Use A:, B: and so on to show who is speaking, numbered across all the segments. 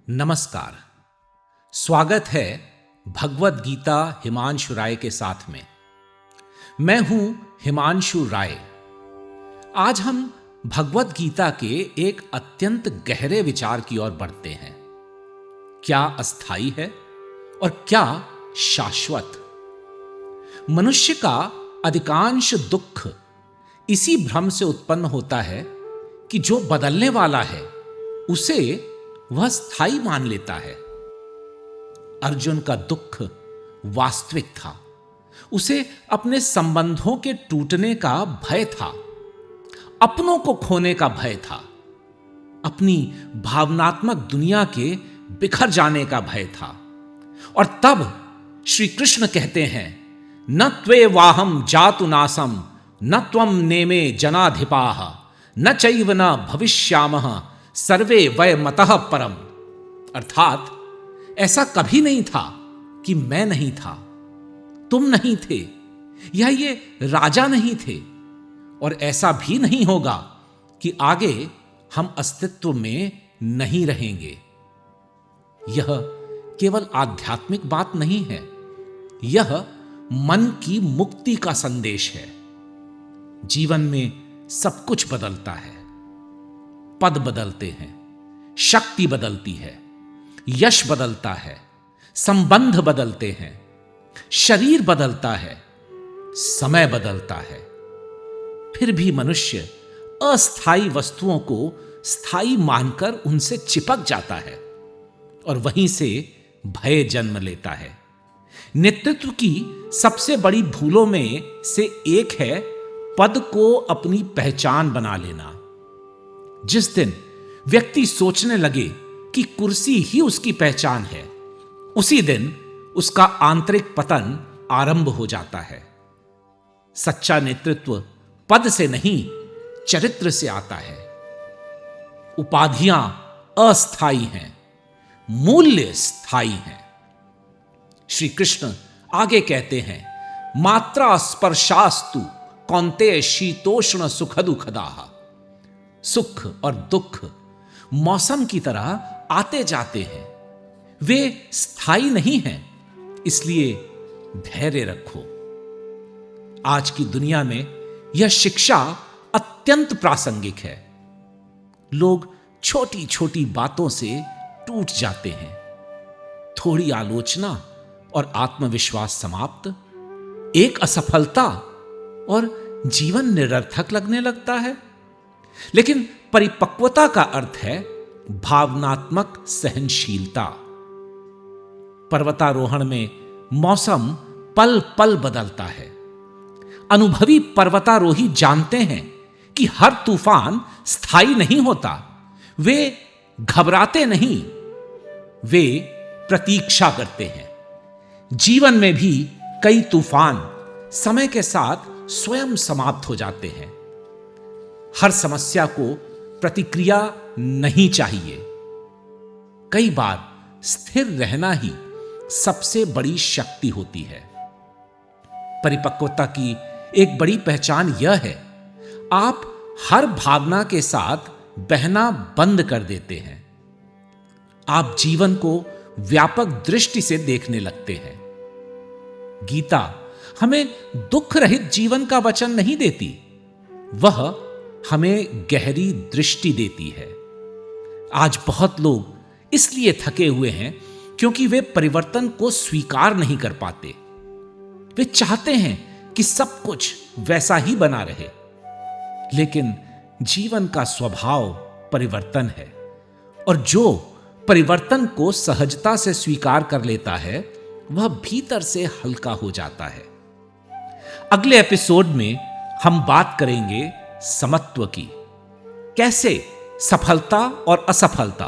A: नमस्कार। स्वागत है भगवत गीता हिमांशु राय के साथ में। मैं हूं हिमांशु राय। आज हम भगवत गीता के एक अत्यंत गहरे विचार की ओर बढ़ते हैं। क्या अस्थाई है और क्या शाश्वत? मनुष्य का अधिकांश दुख इसी भ्रम से उत्पन्न होता है कि जो बदलने वाला है उसे वह स्थायी मान लेता है। अर्जुन का दुख वास्तविक था। उसे अपने संबंधों के टूटने का भय था, अपनों को खोने का भय था, अपनी भावनात्मक दुनिया के बिखर जाने का भय था। और तब श्री कृष्ण कहते हैं, न त्वे वाहम जातु नासम न त्वम नेमे जनाधिपाः न चैव न भविष्यामः सर्वे वय मतः परम। अर्थात ऐसा कभी नहीं था कि मैं नहीं था, तुम नहीं थे, या ये राजा नहीं थे, और ऐसा भी नहीं होगा कि आगे हम अस्तित्व में नहीं रहेंगे। यह केवल आध्यात्मिक बात नहीं है, यह मन की मुक्ति का संदेश है। जीवन में सब कुछ बदलता है। पद बदलते हैं, शक्ति बदलती है, यश बदलता है, संबंध बदलते हैं, शरीर बदलता है, समय बदलता है। फिर भी मनुष्य अस्थायी वस्तुओं को स्थायी मानकर उनसे चिपक जाता है और वहीं से भय जन्म लेता है। नेतृत्व की सबसे बड़ी भूलों में से एक है पद को अपनी पहचान बना लेना। जिस दिन व्यक्ति सोचने लगे कि कुर्सी ही उसकी पहचान है, उसी दिन उसका आंतरिक पतन आरंभ हो जाता है। सच्चा नेतृत्व पद से नहीं, चरित्र से आता है। उपाधियां अस्थायी हैं, मूल्य स्थायी हैं। श्री कृष्ण आगे कहते हैं, मात्रा स्पर्शास्तु कौन्तेय शीतोष्ण सुख दुखदाः। सुख और दुख मौसम की तरह आते जाते हैं, वे स्थायी नहीं हैं, इसलिए धैर्य रखो। आज की दुनिया में यह शिक्षा अत्यंत प्रासंगिक है। लोग छोटी छोटी बातों से टूट जाते हैं। थोड़ी आलोचना और आत्मविश्वास समाप्त, एक असफलता और जीवन निरर्थक लगने लगता है। लेकिन परिपक्वता का अर्थ है भावनात्मक सहनशीलता। पर्वतारोहण में मौसम पल पल बदलता है। अनुभवी पर्वतारोही जानते हैं कि हर तूफान स्थायी नहीं होता। वे घबराते नहीं, वे प्रतीक्षा करते हैं। जीवन में भी कई तूफान समय के साथ स्वयं समाप्त हो जाते हैं। हर समस्या को प्रतिक्रिया नहीं चाहिए। कई बार स्थिर रहना ही सबसे बड़ी शक्ति होती है। परिपक्वता की एक बड़ी पहचान यह है, आप हर भावना के साथ बहना बंद कर देते हैं। आप जीवन को व्यापक दृष्टि से देखने लगते हैं। गीता हमें दुख रहित जीवन का वचन नहीं देती, वह हमें गहरी दृष्टि देती है। आज बहुत लोग इसलिए थके हुए हैं क्योंकि वे परिवर्तन को स्वीकार नहीं कर पाते। वे चाहते हैं कि सब कुछ वैसा ही बना रहे, लेकिन जीवन का स्वभाव परिवर्तन है, और जो परिवर्तन को सहजता से स्वीकार कर लेता है वह भीतर से हल्का हो जाता है। अगले एपिसोड में हम बात करेंगे समत्व की। कैसे सफलता और असफलता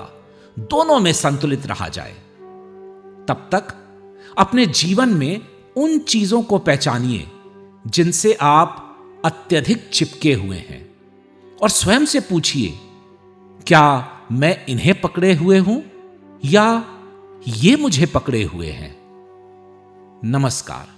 A: दोनों में संतुलित रहा जाए। तब तक अपने जीवन में उन चीजों को पहचानिए जिनसे आप अत्यधिक चिपके हुए हैं, और स्वयं से पूछिए, क्या मैं इन्हें पकड़े हुए हूं या ये मुझे पकड़े हुए हैं? नमस्कार।